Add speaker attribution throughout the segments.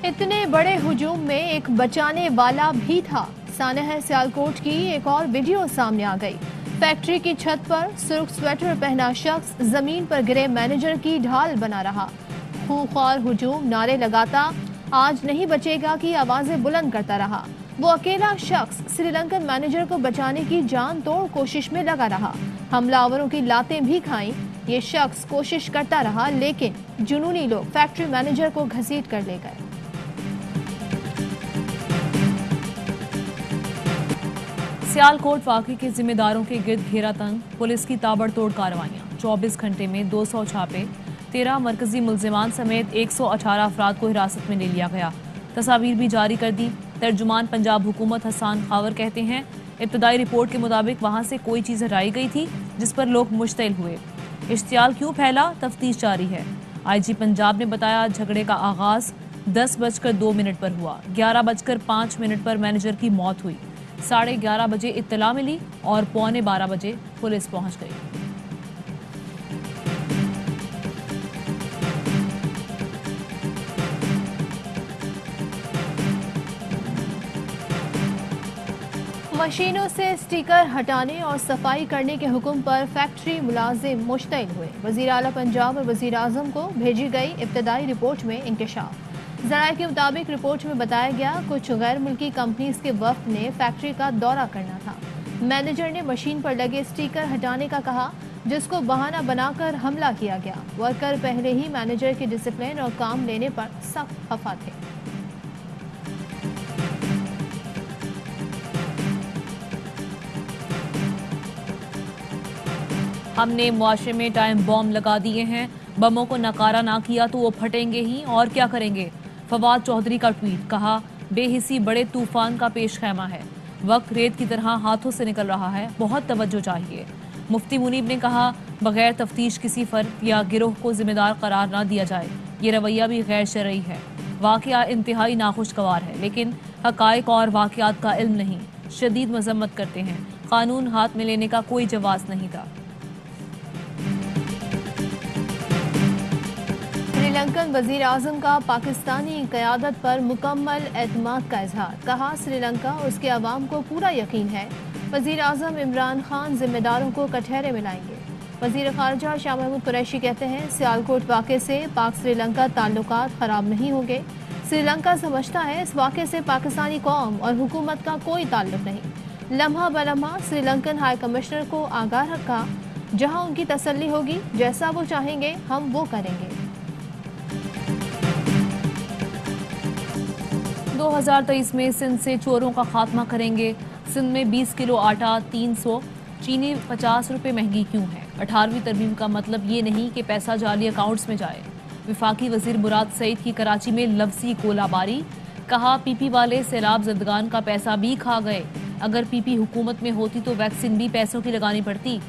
Speaker 1: इतने बड़े हुजूम में एक बचाने वाला भी था। सानह सियालकोट की एक और वीडियो सामने आ गई। फैक्ट्री की छत पर सुर्ख स्वेटर पहना शख्स जमीन पर गिरे मैनेजर की ढाल बना रहा। खूंखार हुजूम नारे लगाता आज नहीं बचेगा की आवाजें बुलंद करता रहा। वो अकेला शख्स श्रीलंकन मैनेजर को बचाने की जान तोड़ कोशिश में लगा रहा। हमलावरों की लातें भी खाईं। ये शख्स कोशिश करता रहा, लेकिन जुनूनी लोग फैक्ट्री मैनेजर को घसीट कर ले गए।
Speaker 2: सियालकोट वाकई के जिम्मेदारों के गिर्द घेरा तंग, पुलिस की ताबड़तोड़ कार्रवाइयां। 24 घंटे में 200 छापे, 13 मरकजी मुल्जिमान समेत 118 अफराद को हिरासत में ले लिया गया। तस्वीर भी जारी कर दी। तर्जुमान पंजाब हुकूमत हसान खावर कहते हैं, इब्तदाई रिपोर्ट के मुताबिक वहां से कोई चीज हटाई गई थी जिस पर लोग मुश्तिल हुए। इश्तियाल क्यों फैला, तफ्तीश जारी है। IG पंजाब ने बताया, झगड़े का आगाज 10:02 पर हुआ। 11:05 पर मैनेजर की मौत हुई। 11:30 बजे इत्तला मिली और 11:15 बजे पुलिस पहुंच गई।
Speaker 1: मशीनों से स्टिकर हटाने और सफाई करने के हुक्म पर फैक्ट्री मुलाजिम मुश्तिल हुए। वजीर आला पंजाब और वजीर आजम को भेजी गई इब्तदाई रिपोर्ट में इंकशाफ। ज़राए के मुताबिक रिपोर्ट में बताया गया, कुछ गैर मुल्की कंपनीज के वफ्द ने फैक्ट्री का दौरा करना था। मैनेजर ने मशीन पर लगे स्टिकर हटाने का कहा, जिसको बहाना बनाकर हमला किया गया। वर्कर पहले ही मैनेजर के डिसिप्लिन और काम लेने पर सख्त खफा थे।
Speaker 2: हमने मुआशरे में टाइम बॉम्ब लगा दिए हैं, बमों को नकारा ना किया तो वो फटेंगे ही, और क्या करेंगे। फवाद चौधरी का ट्वीट, कहा बेहिसी बड़े तूफान का पेश खैमा है, वक्त रेत की तरह हाथों से निकल रहा है, बहुत तवज्जो चाहिए। मुफ्ती मुनीब ने कहा, बगैर तफ्तीश किसी फर्द या गिरोह को जिम्मेदार करार ना दिया जाए, ये रवैया भी गैर शरई है। वाकया इंतहाई नाखुशगवार है, लेकिन हकायक और वाकयात का इल्म नहीं। शदीद मजम्मत करते हैं, कानून हाथ में लेने का कोई जवाब नहीं था।
Speaker 1: श्रीलंकन वजीर आजम का पाकिस्तानी क़यादत पर मुकम्मल एतमाद का इजहार। कहा, श्रीलंका और उसके अवाम को पूरा यकीन है वजीर आजम इमरान खान जिम्मेदारों को कटहरे मिलाएंगे। वजीर खारजा शाह महमूद कुरैशी कहते हैं, सियालकोट वाक़े से पाक श्रीलंका ताल्लुकात ख़राब नहीं होंगे। श्रीलंका समझता है इस वाक़े से पाकिस्तानी कौम और हुकूमत का कोई ताल्लुक नहीं। लम्हा बलम्हा श्रीलंकन हाई कमिश्नर को आगाह रखा, जहाँ उनकी तसल्ली होगी, जैसा वो चाहेंगे हम वो करेंगे।
Speaker 2: 2023 में सिंध से चोरों का खात्मा करेंगे। सिंध में 20 किलो आटा 300, चीनी 50 रुपए महंगी क्यों है। 18वीं तरमीम का मतलब ये नहीं कि पैसा जाली अकाउंट्स में जाए। विफाकी वजीर मुराद सईद की कराची में लफ्जी गोलाबारी। कहा, PP वाले सैलाब ज़दगान का पैसा भी खा गए। अगर PP हुकूमत में होती तो वैक्सीन भी पैसों की लगानी पड़ती।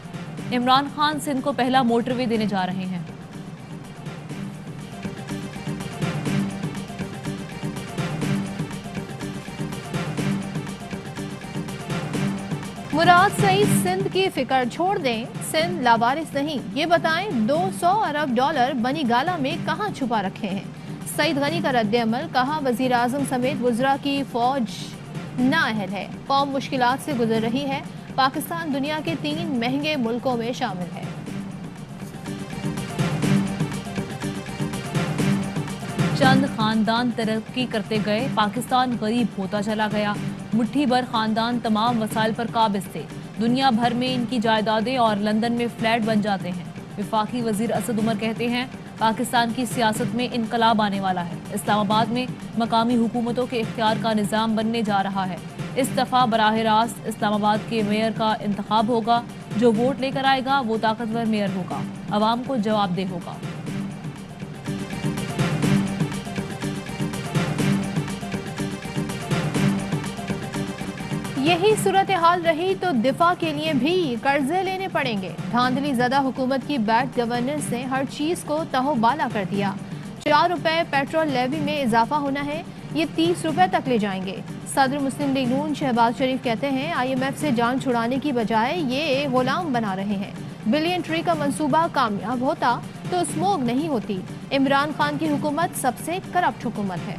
Speaker 2: इमरान खान सिंध को पहला मोटरवे देने जा रहे हैं।
Speaker 1: मुराद सईद सिंध की फिक्र छोड़ दें, सिंध लावारिस नहीं, ये बताएं 200 अरब डॉलर बनी गाला में कहां छुपा रखे हैं। सईद गनी का रद्द-ए-अमल। कहा, वजीर आजम समेत वज़रा की फौज नाअहल है, कौम मुश्किलात से गुजर रही है। पाकिस्तान दुनिया के 3 महंगे मुल्कों में शामिल है।
Speaker 2: चंद खानदान तरक्की करते गए, पाकिस्तान गरीब होता चला गया। मुट्ठी भर खानदान तमाम वसाइल पर काबिज थे। दुनिया भर में इनकी जायदादें और लंदन में फ्लैट बन जाते हैं। विफाकी वजीर असद उमर कहते हैं, पाकिस्तान की सियासत में इनकलाब आने वाला है। इस्लामाबाद में मकामी हुकूमतों के इख्तियार का निज़ाम बनने जा रहा है। इस दफ़ा बराह रास्त इस्लामाबाद के मेयर का इंतखाब होगा। जो वोट लेकर आएगा वो ताकतवर मेयर होगा, अवाम को जवाबदेह होगा।
Speaker 1: यही सूरत हाल रही तो दिफा के लिए भी कर्जे लेने पड़ेंगे। धांधली ज़दा हुकूमत की बैड गवर्नेंस ने हर चीज को तहोबाला कर दिया। 4 रुपए पेट्रोल लेवी में इजाफा होना है, ये 30 रुपए तक ले जाएंगे। सदर मुस्लिम लीग नून शहबाज शरीफ कहते हैं, IMF से जान छुड़ाने की बजाय ये गुलाम बना रहे हैं। बिलियन ट्री का मंसूबा कामयाब होता तो स्मोक नहीं होती। इमरान खान की हुकूमत सबसे करप्ट हुकूमत है।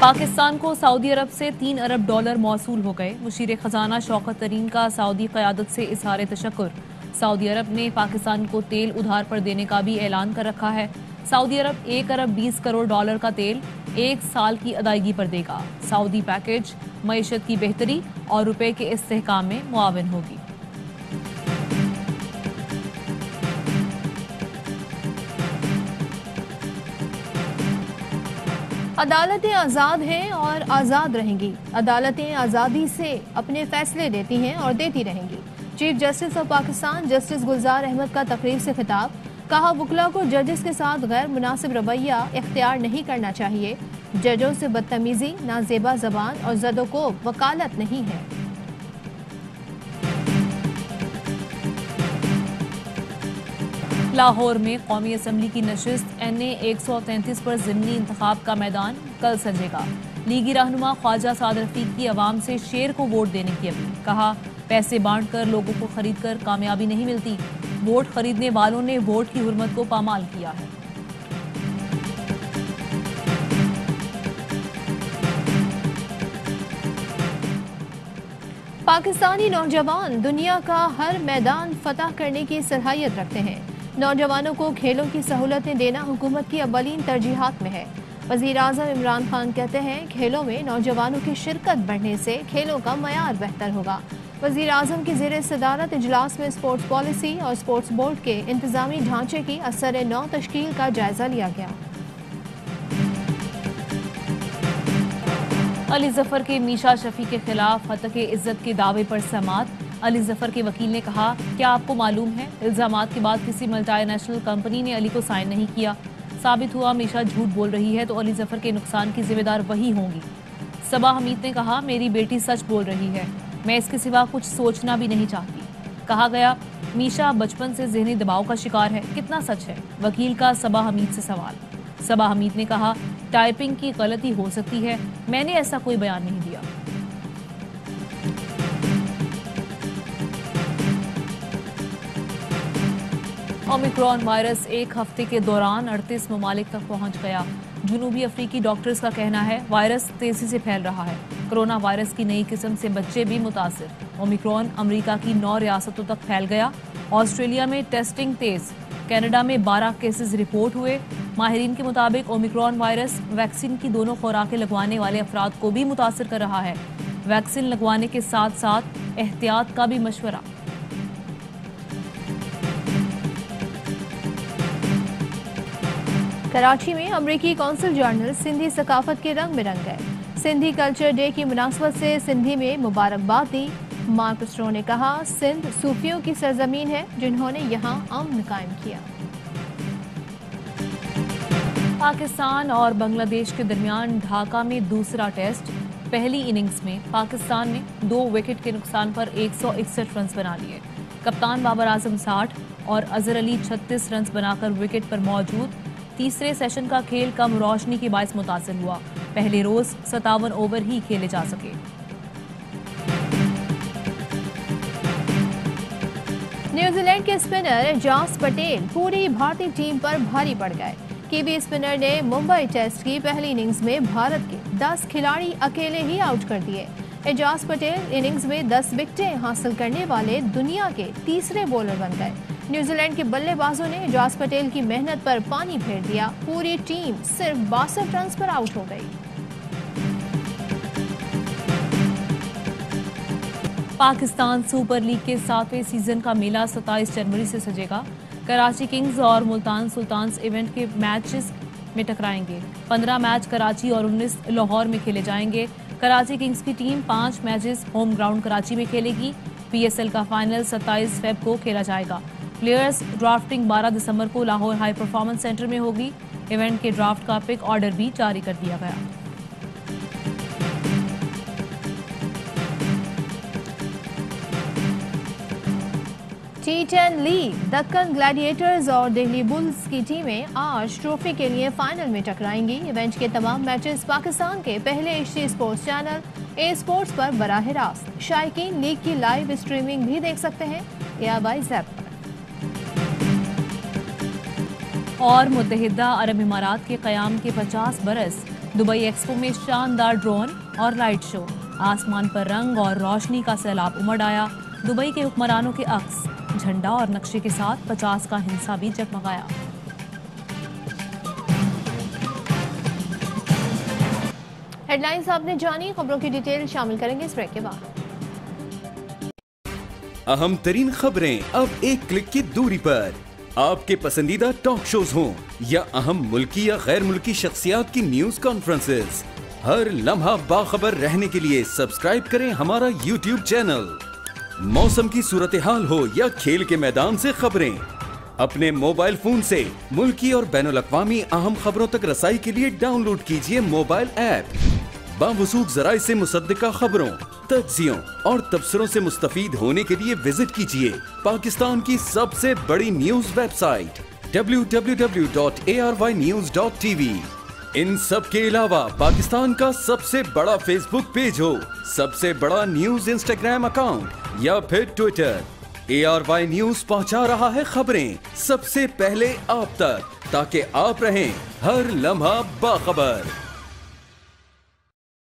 Speaker 2: पाकिस्तान को सऊदी अरब से $3 अरब मौसूल हो गए। मुशीर खजाना शौकत तरीन का सऊदी क़यादत से इज़हार तशक्कुर। सऊदी अरब ने पाकिस्तान को तेल उधार पर देने का भी ऐलान कर रखा है। सऊदी अरब $1 अरब 20 करोड़ का तेल 1 साल की अदायगी पर देगा। सऊदी पैकेज मईशत की बेहतरी और रुपए के इस्तेहकाम में मुआविन होगी।
Speaker 1: अदालतें आज़ाद हैं और आज़ाद रहेंगी। अदालतें आज़ादी से अपने फैसले देती हैं और देती रहेंगी। Chief justice of Pakistan justice Gulzar Ahmed का तकरीर से खिताब। कहा, वकला को जजेस के साथ गैर मुनासिब रवैया इख्तियार नहीं करना चाहिए। जजों से बदतमीजी, नाजेबा जबान और ज़दोकोब वकालत नहीं है।
Speaker 2: लाहौर में कौमी असम्बली की नशिस्त NA 133 पर ज़िमनी इंतखाब का मैदान कल सजेगा। लीगी रहनुमा ख्वाजा साद रफीक की आवाम से शेर को वोट देने की अपील। कहा, पैसे बांट कर लोगों को खरीद कर कामयाबी नहीं मिलती। वोट खरीदने वालों ने वोट की हुर्मत को पामाल किया है।
Speaker 1: पाकिस्तानी नौजवान दुनिया का हर मैदान फतह करने की सलाहियत रखते हैं। नौजवानों को खेलों की सहूलतें देना हुकूमत की अव्वलीन तरजीहात में है। वज़ीर आज़म इमरान खान कहते हैं, खेलों में नौजवानों की शिरकत बढ़ने से खेलों का मयार बेहतर होगा। वज़ीर आज़म की ज़ेरे सदारत इजलास में स्पोर्ट्स पॉलिसी और स्पोर्ट्स बोर्ड के इंतजामी ढांचे की असर नौ तश्कील का जायजा लिया गया।
Speaker 2: अली जफर के मीशा शफी के खिलाफ हत्क इज्जत के दावे पर समाअत। अली जफर के वकील ने कहा, क्या आपको मालूम है इल्जामात के बाद किसी मल्टीनेशनल कंपनी ने अली को साइन नहीं किया। साबित हुआ मीशा झूठ बोल रही है तो अली जफर के नुकसान की जिम्मेदार वही होंगी। सबा हमीद ने कहा, मेरी बेटी सच बोल रही है, मैं इसके सिवा कुछ सोचना भी नहीं चाहती। कहा गया, मीशा बचपन से ज़हनी दबाव का शिकार है, कितना सच है। वकील का सबा हमीद से सवाल। सबा हमीद ने कहा, टाइपिंग की गलती हो सकती है, मैंने ऐसा कोई बयान नहीं दिया। ओमिक्रॉन वायरस एक हफ्ते के दौरान 38 ममालिक तक पहुंच गया। जुनूबी अफ्रीकी डॉक्टर्स का कहना है वायरस तेजी से फैल रहा है। कोरोना वायरस की नई किस्म से बच्चे भी मुतासिर। ओमिक्रॉन अमेरिका की 9 रियासतों तक फैल गया। ऑस्ट्रेलिया में टेस्टिंग तेज। कनाडा में 12 केसेस रिपोर्ट हुए। माहिरीन के मुताबिक ओमिक्रॉन वायरस वैक्सीन की दोनों खुराकें लगवाने वाले अफराद को भी मुतासिर कर रहा है। वैक्सीन लगवाने के साथ साथ एहतियात का भी मशवरा।
Speaker 1: कराची में अमरीकी कौंसल जर्नल सिंधी सकाफत के रंग में रंग गए। सिंधी कल्चर डे की मुनासबत से सिंधी में मुबारकबाद दी। मार्क स्ट्रो ने कहा, सिंध सूफियों की सरजमीन है जिन्होंने यहाँ अमन कायम किया।
Speaker 2: पाकिस्तान और बांग्लादेश के दरमियान ढाका में दूसरा टेस्ट। पहली इनिंग्स में पाकिस्तान ने 2 विकेट के नुकसान पर 161 रन बना लिए। कप्तान बाबर आजम 60 और अजहर अली 36 रन बनाकर विकेट पर मौजूद। तीसरे सेशन का खेल कम रोशनी के बायस मुतासिर हुआ। पहले रोज 57 ओवर ही खेले जा सके।
Speaker 1: न्यूजीलैंड के स्पिनर एजाज पटेल पूरी भारतीय टीम पर भारी पड़ गए। कीवी स्पिनर ने मुंबई टेस्ट की पहली इनिंग्स में भारत के 10 खिलाड़ी अकेले ही आउट कर दिए। एजाज पटेल इनिंग्स में 10 विकेटें हासिल करने वाले दुनिया के तीसरे बॉलर बन गए। न्यूजीलैंड के बल्लेबाजों ने एजाज पटेल की मेहनत पर पानी फेर दिया। पूरी टीम सिर्फ 62 रन पर आउट हो गई।
Speaker 2: पाकिस्तान सुपर लीग के 7वें सीजन का मेला 27 जनवरी से सजेगा। कराची किंग्स और मुल्तान सुल्तान्स इवेंट के मैचेस में टकराएंगे। 15 मैच कराची और 19 लाहौर में खेले जाएंगे। कराची किंग्स की team 5 matches home ground Karachi में खेलेगी। PSL का फाइनल 27 फेब को खेला जाएगा। प्लेयर्स ड्राफ्टिंग 12 दिसंबर को लाहौर हाई परफॉर्मेंस सेंटर में होगी। इवेंट के ड्राफ्ट का पिक ऑर्डर भी जारी कर दिया गया।
Speaker 1: T10 लीग दक्कन ग्लैडिएटर्स और दिल्ली बुल्स की टीमें आज ट्रॉफी के लिए फाइनल में टकराएंगी। इवेंट के तमाम मैचेस पाकिस्तान के पहले HD स्पोर्ट्स चैनल ए स्पोर्ट्स पर बराह रास्त शायकीन लीग की लाइव स्ट्रीमिंग भी देख सकते हैं ABI ऐप पर।
Speaker 2: और मुत्तहिदा अरब इमारात के क़याम के 50 बरस दुबई एक्सपो में शानदार ड्रोन और लाइट शो, आसमान पर रंग और रोशनी का सैलाब उमड़ आया। दुबई के हुक्मरानों के अक्स, झंडा और नक्शे के साथ 50 का हिंसा भी जगमगाया।
Speaker 1: हेडलाइंस आपने जानी, खबरों की डिटेल शामिल करेंगे इस ब्रेक के बाद।
Speaker 3: अहम तरीन खबरें अब एक क्लिक की दूरी पर। आपके पसंदीदा टॉक शोज हों या अहम मुल्की या गैर मुल्की शख्सियात की न्यूज कॉन्फ्रेंसेस, हर लम्हा बाखबर रहने के लिए सब्सक्राइब करें हमारा YouTube चैनल। मौसम की सूरत हाल हो या खेल के मैदान से खबरें, अपने मोबाइल फोन से मुल्की और बैनुल-अक़वामी अहम खबरों तक रसाई के लिए डाउनलोड कीजिए मोबाइल ऐप। बावसूख ज़राए से मुसद्दिका खबरों, तज्ज़ियों और तबसरों से मुस्तफीद होने के लिए विजिट कीजिए पाकिस्तान की सबसे बड़ी न्यूज वेबसाइट www.arYnews.tv। इन सब के अलावा पाकिस्तान का सबसे बड़ा फेसबुक पेज हो, सबसे बड़ा न्यूज इंस्टाग्राम अकाउंट या फिर ट्विटर, ARY न्यूज पहुंचा रहा है खबरें सबसे पहले आप तक, ताकि आप रहें हर लम्हा बाखबर।